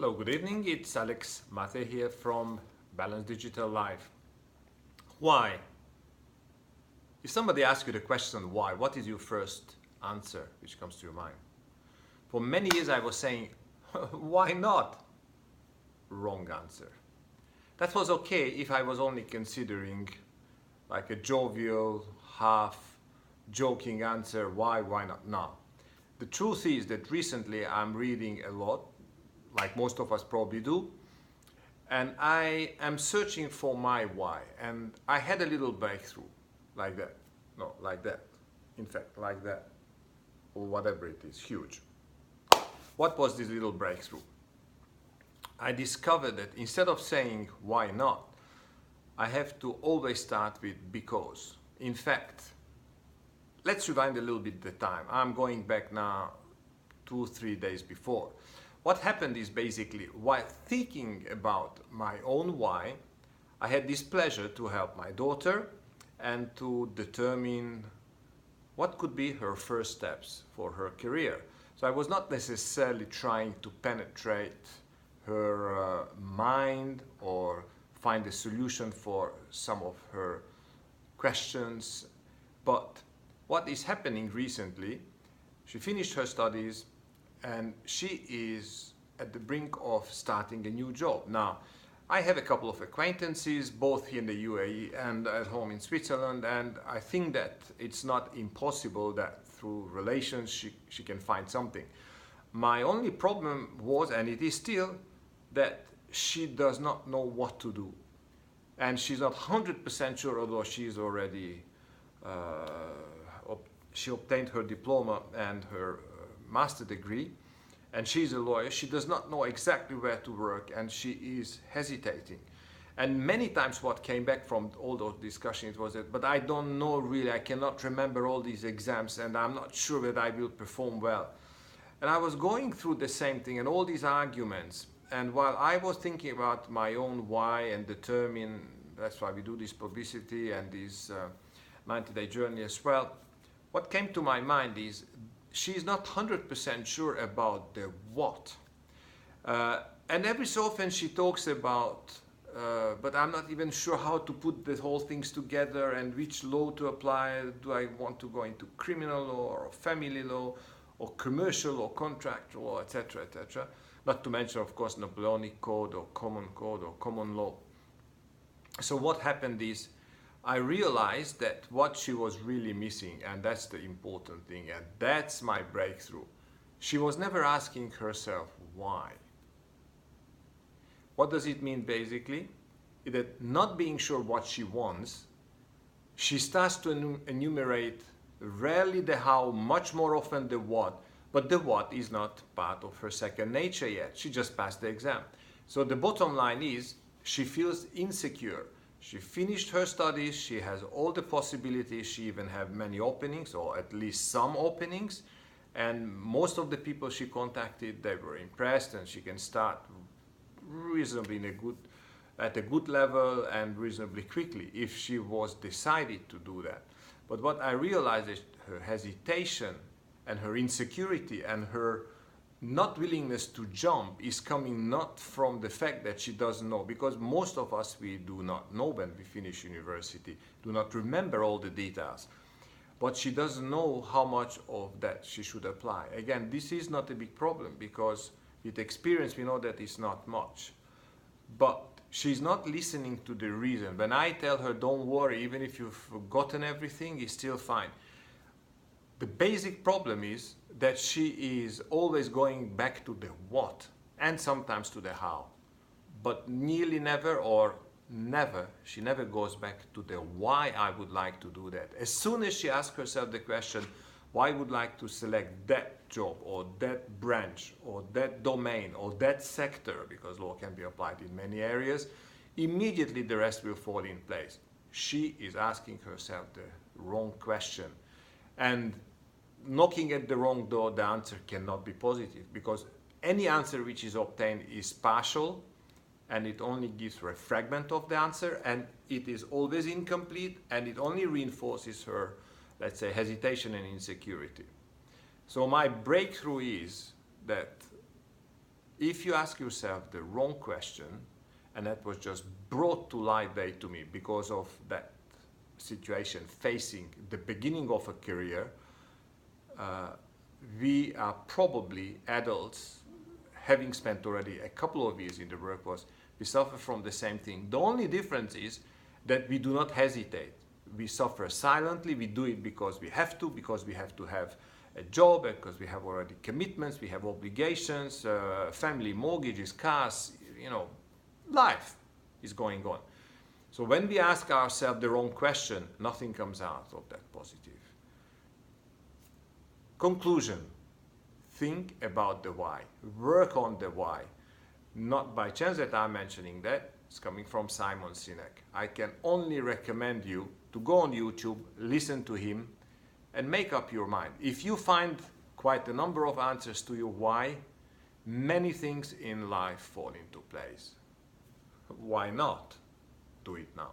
Hello, good evening. It's Matthey here from Balanced Digital Life. Why? If somebody asks you the question why, what is your first answer which comes to your mind? For many years I was saying, why not? Wrong answer. That was okay if I was only considering like a jovial, half joking answer, why not now? The truth is that recently I'm reading a lot, like most of us probably do, and I am searching for my why, and I had a little breakthrough, like that, no, like that, in fact, like that, or whatever it is, huge. What was this little breakthrough? I discovered that instead of saying why not, I have to always start with because. In fact, let's rewind a little bit the time. I'm going back now 2-3 days before. What happened is basically, while thinking about my own why, I had this pleasure to help my daughter and to determine what could be her first steps for her career. So I was not necessarily trying to penetrate her mind or find a solution for some of her questions. But what is happening recently, she finished her studies and she is at the brink of starting a new job. Now, I have a couple of acquaintances, both here in the UAE and at home in Switzerland, and I think that it's not impossible that through relations she can find something. My only problem was, and it is still, that she does not know what to do. And she's not 100% sure, although she's already, she obtained her diploma and her master degree, and she's a lawyer. She does not know exactly where to work, and she is hesitating. And many times what came back from all those discussions was that, but I don't know really, I cannot remember all these exams, and I'm not sure that I will perform well. And I was going through the same thing and all these arguments, and while I was thinking about my own why and determine, that's why we do this publicity and this 90-day journey as well, what came to my mind is she's not 100% sure about the what. And every so often she talks about, but I'm not even sure how to put the whole things together and which law to apply. Do I want to go into criminal law or family law or commercial or contract law, etc., etc. Not to mention, of course, Napoleonic Code or common law. So what happened is, I realized that what she was really missing, and that's the important thing, and that's my breakthrough. She was never asking herself why. What does it mean basically? That not being sure what she wants, she starts to enumerate rarely the how, much more often the what, but the what is not part of her second nature yet. She just passed the exam. So the bottom line is, she feels insecure. She finished her studies, she has all the possibilities, she even has many openings, or at least some openings, and most of the people she contacted, they were impressed, and she can start reasonably at a good level and reasonably quickly if she was decided to do that. But what I realized is her hesitation and her insecurity and her not willingness to jump is coming not from the fact that she doesn't know, because most of us, we do not know when we finish university, do not remember all the details, but she doesn't know how much of that she should apply. Again, this is not a big problem because with experience we know that it's not much, but she's not listening to the reason. When I tell her, don't worry, even if you've forgotten everything, it's still fine. The basic problem is that she is always going back to the what and sometimes to the how, but nearly never or never, she never goes back to the why I would like to do that. As soon as she asks herself the question, why I would like to select that job or that branch or that domain or that sector, because law can be applied in many areas, immediately the rest will fall in place. She is asking herself the wrong question. And knocking at the wrong door, the answer cannot be positive, because any answer which is obtained is partial and it only gives her a fragment of the answer, and it is always incomplete, and it only reinforces her, let's say, hesitation and insecurity. So my breakthrough is that if you ask yourself the wrong question, and that was just brought to light day to me because of that situation facing the beginning of a career, we are probably adults, having spent already a couple of years in the workforce, we suffer from the same thing. The only difference is that we do not hesitate. We suffer silently, we do it because we have to have a job, because we have already commitments, we have obligations, family, mortgages, cars, life is going on. So when we ask ourselves the wrong question, nothing comes out of that positive. Conclusion, think about the why, work on the why. Not by chance that I'm mentioning that, it's coming from Simon Sinek. I can only recommend you to go on YouTube, listen to him, and make up your mind. If you find quite a number of answers to your why, many things in life fall into place. Why not do it now?